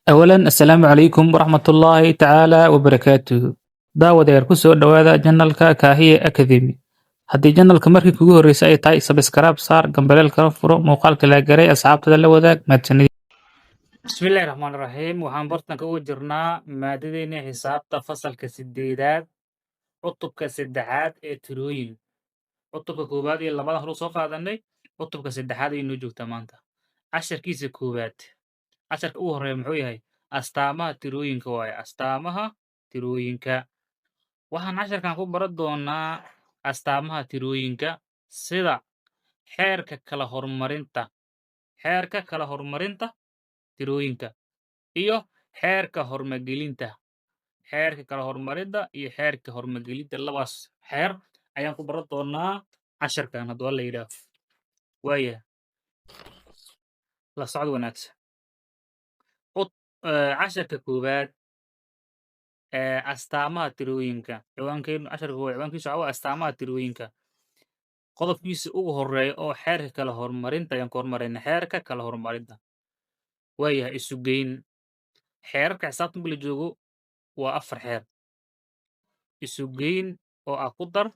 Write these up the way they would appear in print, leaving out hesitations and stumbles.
أولا السلام عليكم ورحمة الله تعالى وبركاته daawadeer ku soo dhowaada janalka kaahiye academy haddii janalka markii kugu horreysay ay tahay sabskraib saar gambaleelkala furo muuqaalka la garay asxaabtada la wadaag mahadsanid bismillahi raxmaani raxiim waxaan bartanka ugu jirnaa maadadeena xisaabta fasalka sideedaad cutubka saddexaad ee tirooyin cutubka koowaad iyo labaad horu soo qaadanay cutubka saddexaad ay noo joogtaa maanta casharkiisa koowaad casharka ugu horreeya muxuu yahay astaamaha tirooyinka waaye astaamaha tirooyinka waxaan casharkan ku baran doonaa astaamaha tirooyinka sida xeerka kala hormarinta tirooyinka iyo xeerka hormagelinta xeerka kala hormarinta iyo xeerka hormagelinta labaas xeer ayaan ku baran doonaa casharkan hadduu alla yidhaah waaya la socod wanaagsan casharka koowaad astaamaha tirooyinka casharka koowaad ciwaankiisu waxaa waaye astaamaha tirooyinka qodobkiisa ugu horeeya oo xeerka kala hormarinta ayaan ku hormarayna xeerka kala hormarinta waayahay isugeyn xeerarka xisaabta marka la joogo waa 4 xeer isugeyn oo ah ku dar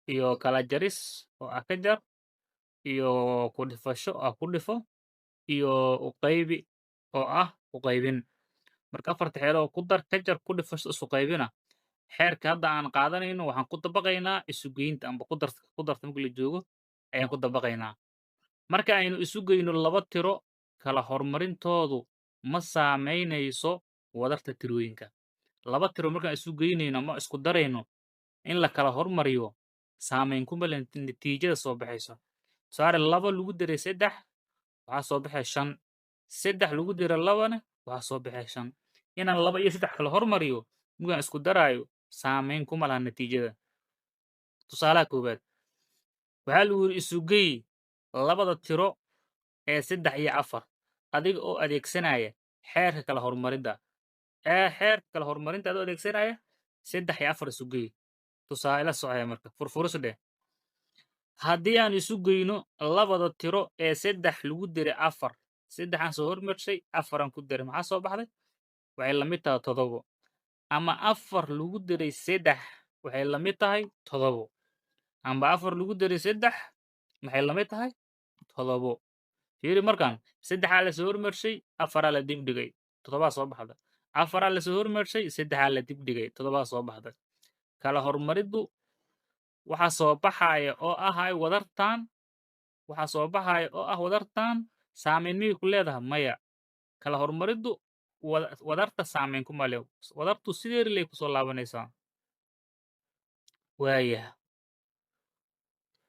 iyo kala jaris oo ah ka jar iyo ku dhifasho oo ah ku dhifo iyo u qaybi oo ah u qaybin marka 4 xeer oo ku dar ka jar ku dhifasho isu qaybina xeerka hadda aan qaadanayno waxaan ku dabaqaynaa isugeynta amba ku darta marka la joogo ayaan ku dabaqaynaa marka aynu isu geyno laba tiro kala hormarintoodu ma saamaynayso wadarta tirooyinka laba tiro markaan isu geynayno ama isku darayno in la kala hormariyo saamayn kuma leh natiijada soo baxayso tusaale 2 lagu daray 3 waxaa soo baxay 5 3 lagu daray 2na waxaa soo baxay 5 inaan 2 iyo 3 kala hormariyo markaan isku daraayo saamayn kuma laha natiijada tusaalaha koowaad waxaa lagu yidhi isu gey labada tiro ee 3 iyo 4 adiga oo adeegsanaya xeerka kala hormarinta xeerka kala hormarinta adoo adeegsanaya 3 iyo 4 isu gey tusaale socaya marka furfuris dheh haddii aan isu geyno labada tiro ee 3 lagu daray 4 3 aan soo hormarshay 4 aan ku daray maxaa soo baxday waxay la mid tahay 7 ama 4 lagu daray 3 waxay la mid tahay 7 amba 4 lagu daray 3 maxay la mid tahay 7 fiiri markaan 3 la soo hormarshay 4 la dib dhigay 7 soo baxda 4 la soo hormarshay 3 la dib dhigay 7 soo baxda kala hormariddu waxa soo baxaya oo ah wadartan saamayn miyay ku leedahay maya kala hormariddu wadarta saamayn kuma leh wadartu sideeda lay ku soo laabanaysaa waaya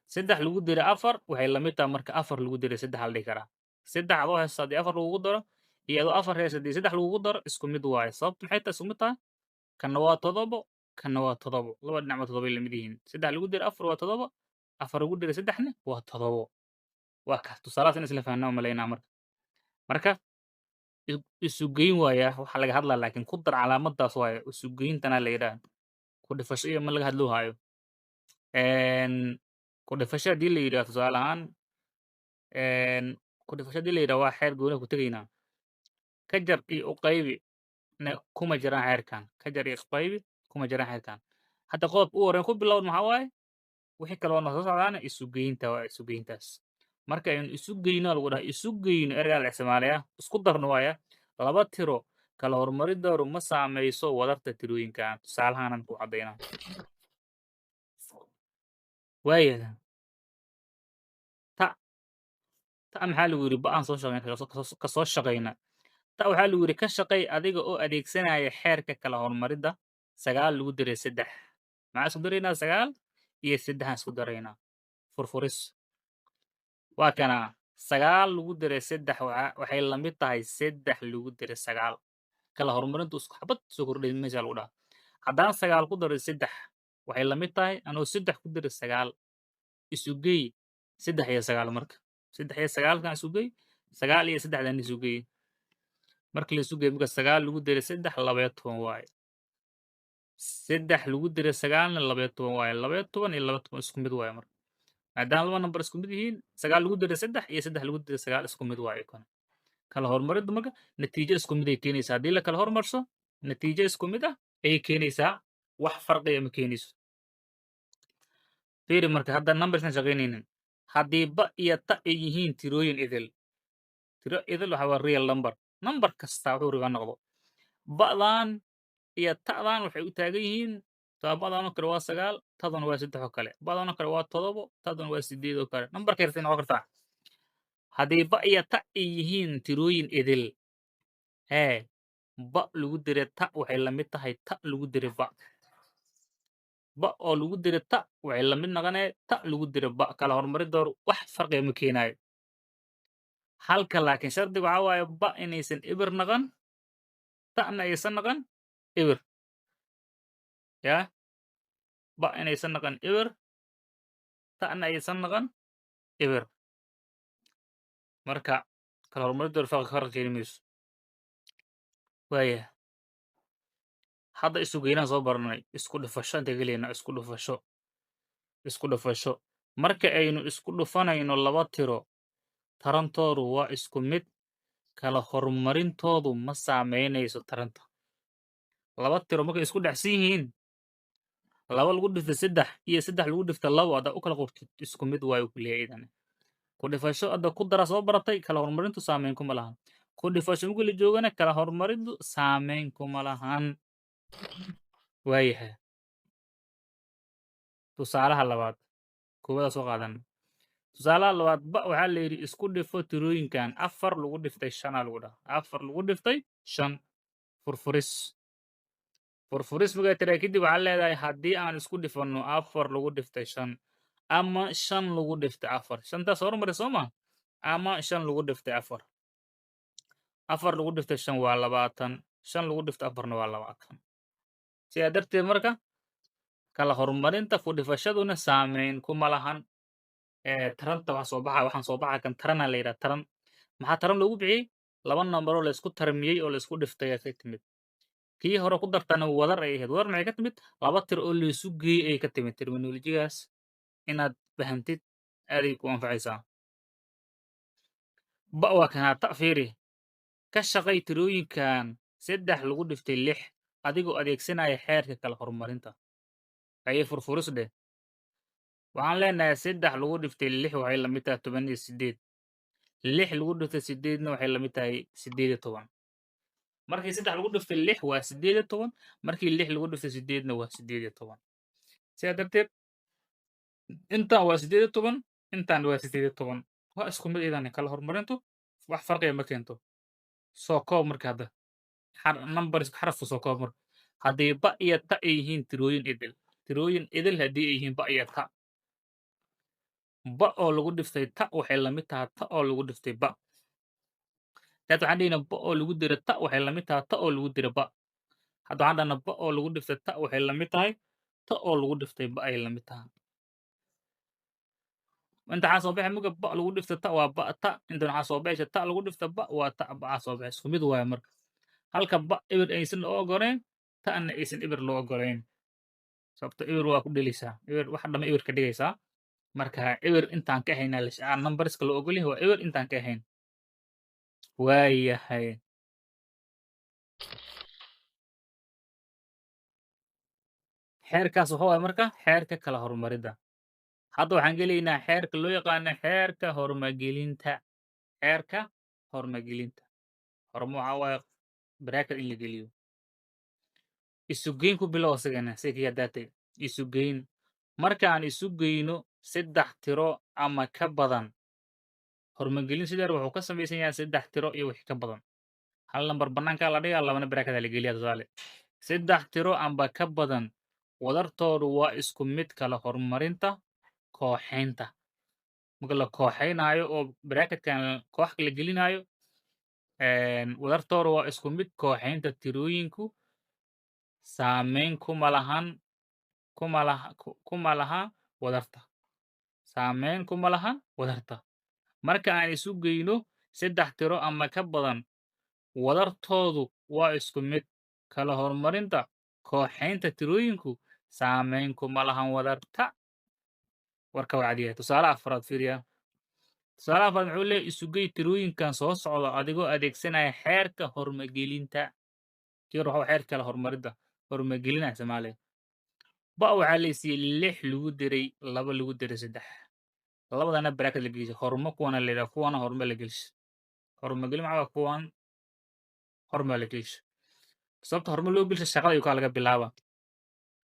3 lagu daray 4 waxay la mid tahay marka 4 lagu daray 3 la dhihi karaa 3 adoo haysta haddii 4 lagugu daro iyo adoo 4 haysta haddii 3 lagugu daro isku mid waaye sababtu maxay tahay isku mid tahay kanna waa 7 kanna waa 7 laba dhinacba 7 ay la mid yihiin 3 lagu daray 4 waa 7 4 lagu daray 3na waa 7 waa kaas tusaalahaas in isla fahnaa umalaynaa marka isugeyn waaya waxa laga hadlaa laakiin ku dar calaamadaas waaye isugeyntana la yidhaah ku dhifasho iyo ma laga hadloo haayo ku dhifasho haddii la yidhaah tusaale ahaan ku dhifasho haddii la yidhaah waa xeer gooniha ku tegaynaa ka jar iyo u qaybi kuma jiraan xeerkan ka jar iyo isqaybi kuma jiraan xeerkan hadda qodobka u horreyn ku bilowd maxaa waaye wixii kale waa noo soo socdaana isugeynta waa isugeyntaas marka aynu isu geyno lagu dhaha isu geyno ergaa la isticmaalaya isku darno waaya laba tiro kala hormaridoodu ma saamayso wadarta tirooyinkan tusaalahaanan ku caddaynaa waaya ta maxaa lagu yidhi ba'aan soo shaqeyna ka soo shaqeyna ta waxaa lagu yidhi ka shaqey adiga oo adeegsanaya xeerka kala hormaridda 9 lagu daray 3 maxaa isku daraynaa 9 iyo 3 aan isku daraynaa furfuris waa kana 9 lagu daray 3 waxay la mid tahay 3 lagu daray 9 kala hormarintu isku xabad soo kordhay meesha lagu dhaha haddaan 9 ku daray 3 waxay la mid tahay anoo 3 ku daray 9 isu gey 3 iyo 9 marka 3 iyo 9 kan isu gey 9 iyo 3 dan isu gey marka la isu gey marka 9 lagu daray 3 12 waaye 3 lagu daray 9na 12 waaye 12 iyo 12 isku mid waaye marka maadaama laba number isku mid yihiin 9 lagu daray 3 iyo 3 lagu daray 9 isku mid waaye kala hormariddu marka natiijo isku mid ay keenaysaa. Haddii la kala hormarso, natiijo isku mid ah ayay keenaysaa, wax farqiya ma keenayso. Fiiri marka hadda numbersaan shaqaynaynin. Haddii ba iyo ta ay yihiin tirooyin idil, tiro idil waxa waa real number. Number kasta wuxuu rabaa ha noqdo. Ba'dan iyo ta'dan waxay u taagan yihiin ba'dan oo kale waa 9, ta'dan waa 3 oo kale. Ba'dan oo kale waa 7, ta'dan waa 8 oo kale. Nambarkay rabtay noqon kartaa. Haddii ba iyo ta ay yihiin tirooyin idil, ba lagu diray ta waxay la mid tahay ta lagu diray ba. Ba oo lagu diray ta waxay la mid noqonee ta lagu diray ba. Kala hormaridoodu wax farqiya ma keenayo. Halka laakiin shardiga waxaa waaye ba inaysan eber noqon, ta'na aysan noqon eber. Yaa ba inaysan noqon eber, ta'na aysan noqon eber. Marka kala hormaridoodu farqi keeni mayso. Waayahay. Hadda isugeynaan soo baranay. Isku dhufasho intee gelaynaa? Isku dhufasho. Isku dhufasho. Marka aynu isku dhufanayno laba tiro, tarantoodu waa isku mid, kala hormarintoodu ma saameynayso taranta. Laba tiro markay isku dhacsan yihiin, 2 lagu dhifto 3 iyo 3 lagu dhifto 2 haddaad u kala qortid isku mid waayu ku leeyahay idan. Ku dhifasho hadda ku dara soo baratay, kala hormarintu saameyn kuma lahan. Ku dhifasho markii la joogana kala hormarintu saameyn kuma lahan. Waayahay. Tusaalaha labaad. Kuwada soo qaadan. Tusaalaha labaad ba waxaa la yidhi isku dhifo tirooyinkan 4 lagu dhiftay 5 lagu dhaha. 4 lagu dhiftay 5. Furfuris. Furfuris markay tiraa kadib waxaa leedahay haddii aan isku dhifanno 4 lagu dhiftay 5 ama 5 lagu dhiftay 4. 5taas hormari soo ma? Ama 5 lagu dhiftay 4. 4 lagu dhiftay 5 waa 20. 5 lagu dhiftay 4na waa 20. Sidaa darteed marka kala hormarinta ku dhifashaduna saameyn kuma lahan. Taranta waxaan soo baxa kan tarana la yidhaha taran. Maxaa taran loogu bixiyey? 2 nambaroo la isku tarmiyey oo la isku dhiftay ayaa ka timid. Kii hore ku dartana wadar ay ahayd. Wadar maxay ka timid? 2 tiro oo la isu geeyey ayay ka timid. Terminolojigaas inaad fahantid aad ay ku anfacaysaa. Ba waa kanaa ta fiiri. Ka shaqay tirooyinkan 3 lagu dhiftay 6 adigoo adeegsanaya xeerka kala hormarinta. Ayay furfuris dheh. Waxaan leenahay 3 lagu dhiftay 6 waxay la mid tahay 18. 6 lagu dhiftay 8na waxay la mid tahay 18. Markii 3 lagu dhiftay 6 waa 18, markii 6 lagu dhiftay 8na waa 18. Sidaa darteed intaan waa 18, intaan waa 18. Waa isku mid idan kala hormarintu wax farqiya ma keento. Soo koob marka hadda. Numbers xarafku soo koob marka. Haddii ba iyo ta ay yihiin tirooyin idil. Tirooyin idil haddii ay yihiin ba iyo ta. Ba oo lagu dhiftay ta waxay la mid tahay ta oo lagu dhiftay ba. Taas waxaan dhihinaa ba oo lagu diray ta waxay la mid tahay ta oo lagu diray ba. Hadda waxaan dhahnaa ba oo lagu dhiftay ta waxay la mid tahay ta oo lagu dhiftay ba ay la mid tahay. Inta waxaa soo baxay marka ba lagu dhiftay ta waa ba ta. Inta waxaa soo baxaysa ta lagu dhiftay ba waa ta ba soo baxay. Isku mid waaye marka. Halka ba eber aysan loo ogoleen, ta'na aysan eber loo ogoleen. Sababta eber waa ku dhelaysaa. Eber wax dhama eber ka dhigaysaa. Marka eber intaan ka ahayn numberska loo ogol yahay waa eber intaan ka ahayn. Waayahay. Xeerkaas wuxuu waaye marka xeerka kala hormaridda. Hadda waxaan gelaynaa xeerka loo yaqaano xeerka hormagelinta. Xeerka hormagelinta. Horma waxaa waaye bracket in la geliyo. Isugeyn ku bilow asagana sidii haddaatay. Isugeyn. Marka aan isu geyno 3 tiro ama ka badan. Hormagelin sideer wuxuu ka samaysan yahay 3 tiro iyo wixii ka badan. Hal nambar banaanka la dhigaa, 2na bracket la geliyaa tusaale. 3 tiro amba ka badan wadartoodu waa isku mid kala hormarinta kooxaynta. Marka la kooxaynayo oo bracketkan koox la gelinayo wadartoodu waa isku mid kooxaynta tirooyinku saameyn kuma laha wadarta. Saameyn kuma lahan wadarta. Marka aan isu geyno 3 tiro ama ka badan wadartoodu waa isku mid kala hormarinta kooxaynta tirooyinku saameyn kuma lahan wadarta. Warka waa cadiya. Tusaale afraad fiiriya. tusaalaha afraad wuxuu leeyahay isugey tirooyinkan soo socda adigoo adeegsanaya xeerka hormagelinta. tir waxa xeerka kala hormaridda hormagelinaya Soomaaliya. ba waxaa la siiyey 6 lagu diray 2 lagu diray 3 labadana bracket la geliyo hormo kuwana la yiraahdo kuwana hormo la geliyo hormagelin waxa kuwan hormo la geliyo sababta hormo loo geliyo shaqada ayuu ka laga bilaaba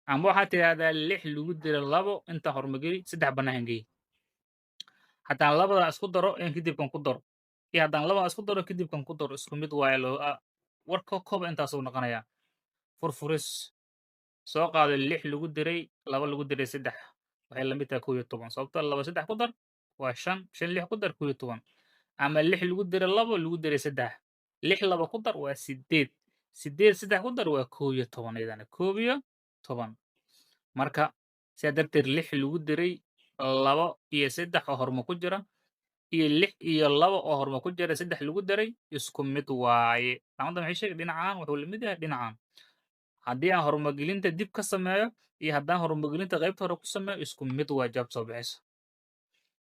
ama waxaa tiraahdaa 6 lagu diray 2 inta hormageli 3 banaan geey haddaan labada isku daro in kadib kan ku daro iyo haddaan labada isku daro kadib kan ku daro isku mid waayo loo warka koob intaas uu noqonayaa furfuris soo qaado 6 lagu diray 2 lagu diray 3 waxay la mid tahay 11 sababtoo 2 3 ku dar waa 5 5 6 ku dar 11 ama 6 lagu diray 2 lagu diray 3 6 2 ku dar waa 8 8 3 ku dar waa 11 iyadana 11 marka sidaa darteed 6 lagu diray 2 iyo 3 oo hormo ku jira iyo 6 iyo 2 oo hormo ku jira 3 lagu daray isku mid waaye taamada maxay sheegay dhinacaan wuxuu la mid yahay dhinacaan haddii aan hormagelinta dib ka sameeyo iyo haddaan hormagelinta qaybta hore ku sameeyo isku mid waa jawaab soo baxaysa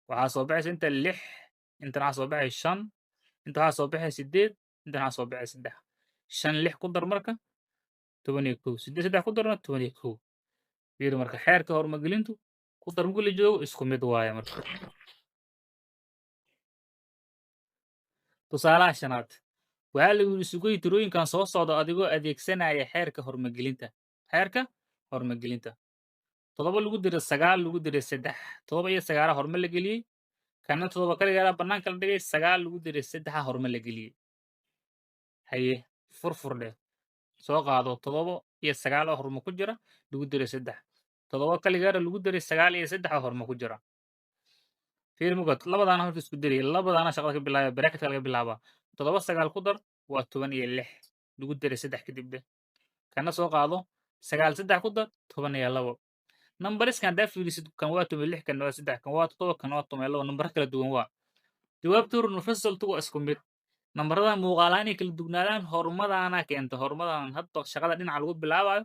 waxaa soo baxaysa inta 6 inta waxaa soo baxay 5 inta waxaa soo baxay 8 inta waxaa soo baxay 3 5 6 ku dar marka 11 8 3 ku darna 11 fiiri marka xeerka hormagelintu ku dar marka la joogo isku mid waaye marka tusaalaha shanaad waxaa lagu yidhi sugay tirooyinkan soo socda adigoo adeegsanaya xeerka hormagelinta xeerka hormagelinta 7 lagu diray 9 lagu diray 3 7 iyo 9 horma la geliyey kana 7 kaligeeda bannaanka la dhigay 9 lagu diray 3 horma la geliyey haye furfur dheh soo qaado 7 iyo 9 oo horma ku jira lagu diray 3 7 kaligeeda lagu diray 9 iyo 3 oo horma ku jira fiiri mugad labadaana horta isku diray labadaana shaqada ka bilaabaya bracket laga bilaaba 7 9 ku dar waa 16 lagu diray 3 kadib dheh kana soo qaado 9 3 ku dar 12 numberskan haddaa fiirisid kan waa 16 kan waa 3 kan waa 7 kan waa 12 number kala duwan waa jawaabtu nufasaltu waa isku mid nambarada muuqaalaan ay kala dugnaadaan horumadaana keenta horumadan hadda shaqada dhinaca lagu bilaabayo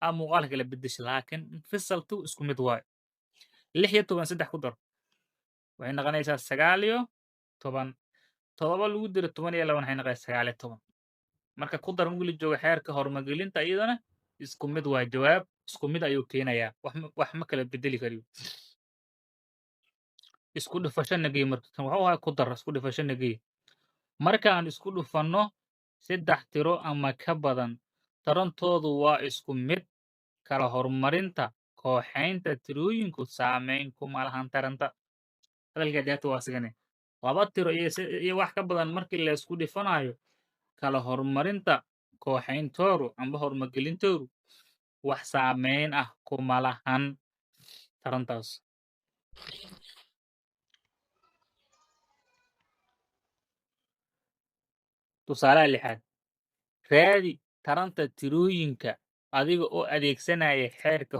ama muuqaalka kala bedesha laakiin fasaltu isku mid waayo 6 iyo 10 3 ku dar waxay noqonaysaa 9 iyo 10 7 lagu diro 10 iyo 2 waxay noqonaysaa 9 iyo 10 marka ku dar mugli jooga xeerka horumagelinta iyadana isku mid waa jawaab isku mid ayuu keenayaa wax ma kala bedeli kariyo isku dhufasho nagay marka kan wuxuu ahaa ku dar isku dhufasho nagay markaan isku dhufanno 3 tiro ama ka badan tarantoodu waa isku mid kala horumarinta kooxaynta tirooyinku saameyn kuma lahan taranta hadalka deeta waa sigane 2 tiro iyo wax ka badan markii la isku dhifanayo kala horumarinta kooxayntoodu amba horumagelintoodu wax saameyn ah kuma lahan tarantaas tusaalaha 6aad raadi taranta tirooyinka adiga oo adeegsanaya xeerka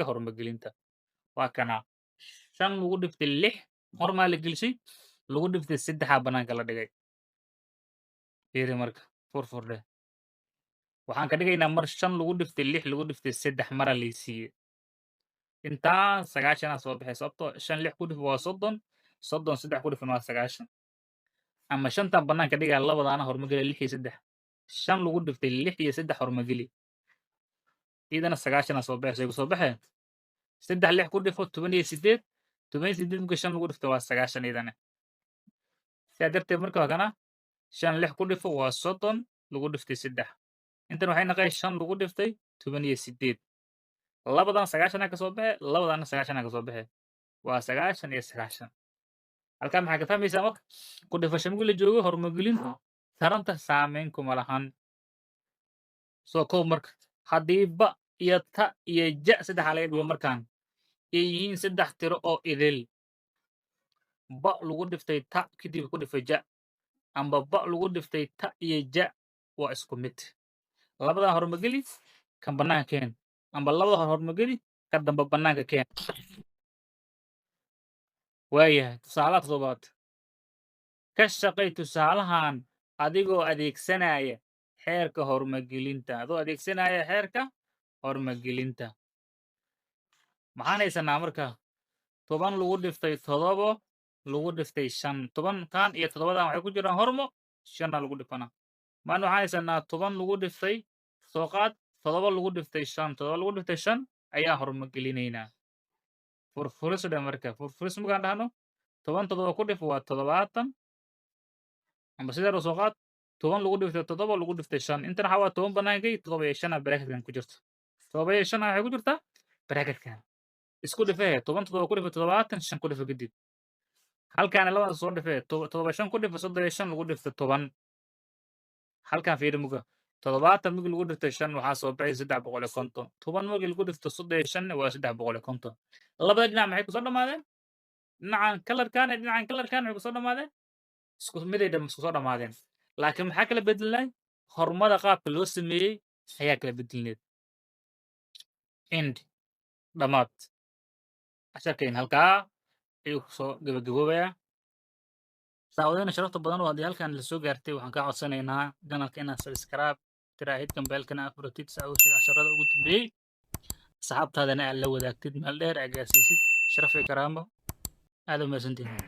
horumagelinta waa kana 5 lagu dhiftay 6 hormaa la gelisay lagu dhiftay 3 bannaanka la dhigay fiiri marka furfur dheh waxaan ka dhigaynaa mar 5 lagu dhiftay 6 lagu dhiftay 3 mara la siiyey intaa 9 soo baxay sababtoo 5 6 ku dhif waa 30 30 3 ku dhifan waa 9 ama 5tan bannaanka dhigaa labadaana hormageli 6 iyo 3 5 lagu dhiftay 6 iyo 3 hormageli iyadana 9 soo baxay soo baxay 3 6 ku dhifo 18 18 marka 5 lagu dhifto waa 9 iyadana sidaa darteed marka waa kana 5 6 ku dhifo waa 30 lagu dhiftay 3 intan waxay noqon 5 lagu dhiftay 18 labadan 9 ka soo baxay labadana 9 ka soo baxay waa 9 iyo 9 halkaan maxaa ka fahmaysaa marka ku dhifasho markii la joogo horumagelintu taranta saameyn kuma lahan soo kow marka haddii ba iyo ta iyo ja saddexa laga dhigo markaan ay yihiin 3 tiro oo idil ba lagu dhiftay ta kadib ku dhifay ja amba ba lagu dhiftay ta iyo ja waa isku mid labadan hormageli kan bannaanka keen amba labada hormageli ka damba bannaanka keen waayahay tusaalaha 7aad ka shaqay tusaalahan adigoo adeegsanaya xeerka horumagelinta adoo adeegsanaya xeerka horumagelinta maxaan haysanaa marka 10 lagu dhiftay 7 lagu dhiftay 5 10kan iyo 7dan waxay ku jiraan hormo 5 lagu dhifana maana waxaan haysanaa 10 lagu dhiftay soo qaad 7 lagu dhiftay 5 7 lagu dhiftay 5 ayaa hormo gelinaynaa furfuris dhe marka furfuris markaan dhahno 10 7 ku dhif waa 70 amba sideeda soo qaad 10 lagu dhiftay 7 lagu dhiftay 5 intana waxaa waa 10 banaankay 7 iyo 5 bracketkan ku jirto 7 iyo 5 waxay ku jirtaa bracketkan isku dhifee 10 7 ku dhifay 70 5 ku dhifay kadib halkaan labadaas soo dhifee 7 5 ku dhifay 3 iyo 5 lagu dhiftay 10 halkaan fiiri muga 70 markii lagu dhiftay 5 waxaa soo baxay 350 10 markii lagu dhifto 3 iyo 5 waa 350 labada dhinac maxay ku soo dhamaadeen dhinacan kalarkan iyo dhinacan kalarkan waxay ku soo dhamaadeen isku miday isku soo dhamaadeen laakiin maxaa kala bedelnay hormada qaabka loo sameeyey ayaa kala bedelneed end dhamaad casharkeen halkaa ayuu kusoo gabagaboobayaa saawadayna sharafta badan oo haddii halkan la soo gaartay waxaan kaa codsanaynaa janalka inaad subscribe tiraahid gambeelkana aad furatid si aad u heshid casharada ugu dambeeyey asxaabtaadana aad la wadaagtid meel dheer aad gaarsiisid sharaf iyo karaamo aad u mahadsantihiin